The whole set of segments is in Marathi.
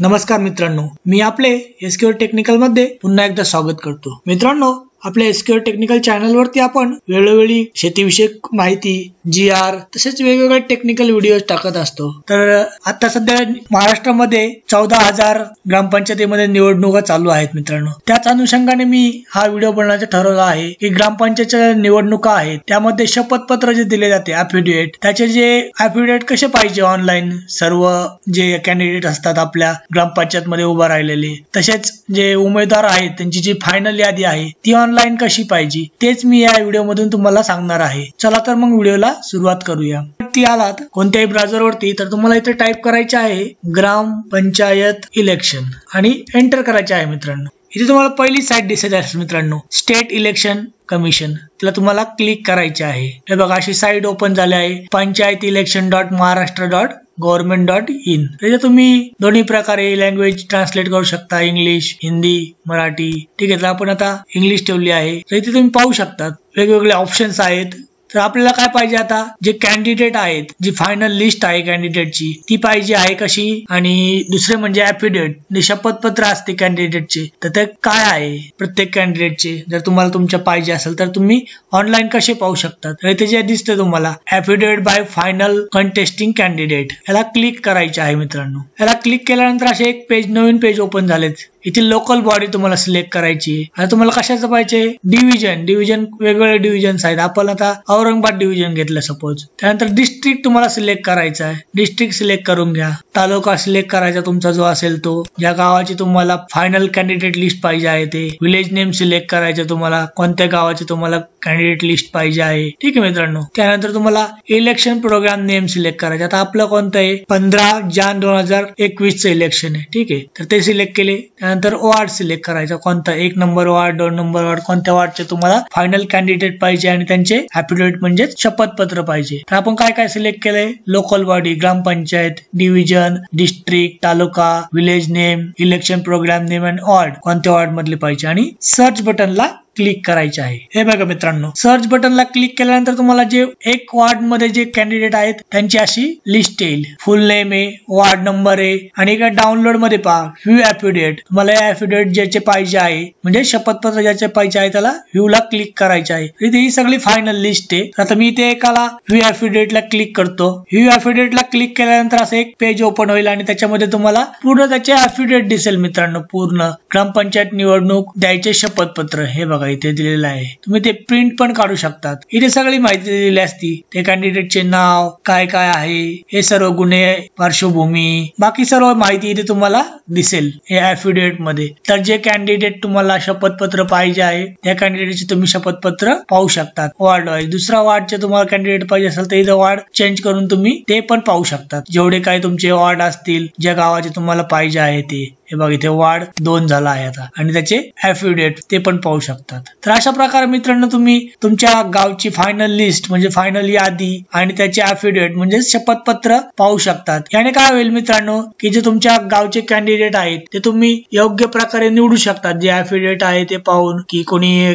नमस्कार मित्रांनो, मी आपले एसक्यूआर टेक्निकल मध्ये पुन्हा एकदा स्वागत करतो। मित्रांनो, आपल्या एसक्यूआर टेक्निकल चॅनल वरती आपण वेळोवेळी शेतीविषयक माहिती, जीआर तसेच वेगवेगळे टेक्निकल व्हिडिओज टाकत असतो। तर आता सध्या महाराष्ट्रामध्ये 14,000 ग्रामपंचायतीमध्ये निवडणुका चालू आहेत मित्रांनो। त्याच अनुषंगाने मी हा व्हिडिओ बनवण्याचं ठरवलं आहे की ग्रामपंचायतच्या निवडणुका आहेत त्यामध्ये शपथपत्र जे दिले जाते ॲफिडेव्हिट, त्याचे जे ॲफिडेव्हिट कसे पाहिजे ऑनलाईन, सर्व जे कॅन्डिडेट असतात आपल्या ग्रामपंचायत मध्ये उभा राहिलेले, तसेच जे उमेदवार आहेत त्यांची जी फायनल यादी आहे ती ऑनलाईन कशी पाहिजे तेच मी या व्हिडिओ मधून तुम्हाला सांगणार आहे। चला तर मग व्हिडिओला सुरुवात करूया। ती आलात कोणत्याही ब्राउझर वरती तर तुम्हाला इथे टाइप करायचे आहे ग्रामपंचायत इलेक्शन आणि एंटर करायचे आहे मित्रांनो। इथे तुम्हाला पहिली साइट दिसत आहे मित्रांनो, स्टेट इलेक्शन कमिशन, त्याला तुम्हाला क्लिक करायचे आहे। हे बघा अशी साइट ओपन झाली आहे, panchayatelection.maharashtra.government.in। त्याचे तुम्ही दोन्ही प्रकारे लँग्वेज ट्रान्सलेट करू शकता, इंग्लिश, हिंदी, मराठी। ठीक आहे, तर आपण आता इंग्लिश ठेवली आहे। तर इथे तुम्ही पाहू शकता वेगवेगळे ऑप्शन्स आहेत। तर आपल्याला काय पाहिजे, आता जे कॅन्डिडेट आहेत, जी फायनल लिस्ट आहे कॅन्डिडेटची ती पाहिजे आहे कशी, आणि दुसरे म्हणजे ॲफिडेव्हिट, जे शपथपत्र असते कॅन्डिडेटचे, तर ते काय आहे प्रत्येक कॅन्डिडेटचे, जर तुम्हाला तुमच्या पाहिजे असेल तर तुम्ही ऑनलाईन कसे पाहू शकता। तर इथे जे दिसते तुम्हाला affidavit by final contesting candidate, याला क्लिक करायचे आहे मित्रांनो। याला क्लिक केल्यानंतर असे एक पेज, नवीन पेज ओपन झालेत। इथे लोकल बॉडी तुम्हाला सिलेक्ट करायची आहे। आता तुम्हाला कशाचं पाहिजे, डिव्हिजन वेगवेगळे डिव्हिजन्स आहेत। आपण आता औरंगाबाद डिव्हिजन घेतलं सपोज। त्यानंतर डिस्ट्रिक्ट तुम्हाला सिलेक्ट करायचा आहे, डिस्ट्रिक्ट सिलेक्ट करून घ्या। तालुका सिलेक्ट करायचा तुमचा जो असेल तो, ज्या गावाची तुम्हाला फायनल कॅन्डिडेट लिस्ट पाहिजे आहे ते। विलेज नेम सिलेक्ट करायचं तुम्हाला, कोणत्या गावाची तुम्हाला कॅन्डिडेट लिस्ट पाहिजे आहे। ठीक आहे मित्रांनो, त्यानंतर तुम्हाला इलेक्शन प्रोग्राम नेम सिलेक्ट करायचं। आता आपलं कोणतं आहे, 15 जानेवारी 2021 चं इलेक्शन आहे। ठीक आहे, तर ते सिलेक्ट केले। त्यानंतर वॉर्ड सिलेक्ट करायचा, कोणता 1 नंबर वॉर्ड, 2 नंबर वॉर्ड, कोणत्या वॉर्डचे तुम्हाला फायनल कॅन्डिडेट पाहिजे आणि त्यांचे ॲफिडेव्हिट म्हणजे शपथपत्र पाहिजे। तर आपण काय काय सिलेक्ट केलंय, local body, gram panchayat, division, district, taluka, village name, election program name आणि वॉर्ड, कोणत्या वॉर्ड मधले पाहिजे, आणि सर्च बटनला क्लिक करायचे आहे। हे बघा मित्रांनो, सर्च बटनला क्लिक केल्यानंतर तुम्हाला जे एक वॉर्ड मध्ये जे कॅन्डिडेट आहेत त्यांची अशी लिस्ट येईल, फुल नेम आहे, वॉर्ड नंबर आहे, आणि एका डाउनलोड मध्ये पहा व्ह्यू ॲफिडेव्हिट, तुम्हाला या ॲफिडेव्हिट ज्याचे पाहिजे आहे म्हणजे शपथपत्र ज्याचे पाहिजे आहे त्याला व्ह्यू ला क्लिक करायचे आहे। इथे ही सगळी फायनल लिस्ट आहे। आता मी इथे एकाला व्ह्यू ॲफिडेव्हिट ला क्लिक करतो। व्ह्यू ॲफिडेव्हिट ला क्लिक केल्यानंतर असं एक पेज ओपन होईल आणि त्याच्यामध्ये तुम्हाला पूर्ण त्याचे ॲफिडेव्हिट दिसेल मित्रांनो, पूर्ण ग्रामपंचायत निवडणूक द्यायचे शपथपत्र। हे बघा इथे दिलेलं आहे, तुम्ही ते प्रिंट पण काढू शकतात। इथे सगळी माहिती दिलेली असती, ते कॅन्डिडेटचे नाव काय काय आहे, हे सर्व गुन्हे, पार्श्वभूमी, बाकी सर्व माहिती इथे तुम्हाला दिसेल या ॲफिडेव्हिट मध्ये। तर जे कॅन्डिडेट तुम्हाला शपथपत्र पाहिजे आहे त्या कॅन्डिडेटचे तुम्ही शपथपत्र पाहू शकतात वॉर्ड वाईज। दुसरा वॉर्डचे तुम्हाला कॅन्डिडेट पाहिजे असेल तर इथे वॉर्ड चेंज करून तुम्ही ते पण पाहू शकतात, जेवढे काही तुमचे वॉर्ड असतील, ज्या गावाचे तुम्हाला पाहिजे आहे ते। हे बघा इथे वॉर्ड 2 झाला आहे आता, आणि त्याचे ॲफिडेव्हिट ते पण पाहू शकतात। तर अशा प्रकारे मित्रांनो तुम्ही तुमच्या गावची फायनल लिस्ट म्हणजे फायनल यादी आणि त्याचे ॲफिडेव्हिट म्हणजे शपथपत्र पाहू शकतात। याने काय होईल मित्रांनो, की जे तुमच्या गावचे कॅन्डिडेट आहेत ते तुम्ही योग्य प्रकारे निवडू शकतात, जे ॲफिडेव्हिट आहे ते पाहून, की कोणी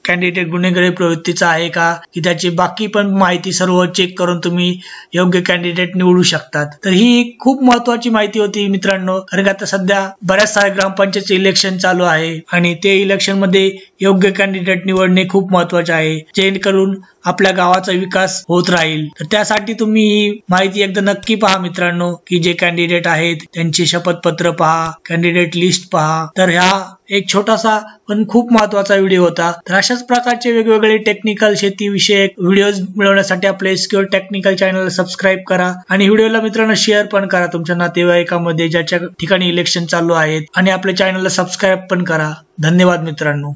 कॅन्डिडेट गुन्हेगारी प्रवृत्तीचा आहे का, की त्याची बाकी पण माहिती सर्व चेक करून तुम्ही योग्य कॅन्डिडेट निवडू शकतात। तर ही खूप महत्वाची माहिती होती मित्रांनो, कारण आता सध्या बऱ्याच साऱ्या ग्रामपंचायतचे इलेक्शन चालू आहे आणि ते इलेक्शन मध्ये योग्य कॅन्डिडेट निवडणे खूप महत्वाचे आहे, जेणेकरून आपल्या गावाचा विकास होत राहील। तर त्यासाठी तुम्ही ही माहिती एकदा नक्की पहा मित्रांनो, की जे कॅन्डिडेट आहेत त्यांचे शपथपत्र पहा, कॅन्डिडेट लिस्ट पहा। तर हा एक छोटासा पण खूप महत्वाचा व्हिडिओ होता। तर अशाच प्रकारचे वेगवेगळे टेक्निकल शेती विषयक व्हिडिओज मिळवण्यासाठी आपल्या एसक्यूआर टेक्निकल चॅनलला सबस्क्राईब करा, आणि व्हिडिओला मित्रांनो शेअर पण करा तुमच्या नातेवाईकांमध्ये ज्याच्या ठिकाणी इलेक्शन चालू आहेत, आणि आपल्या चॅनलला सबस्क्राईब पण करा। धन्यवाद मित्रांनो।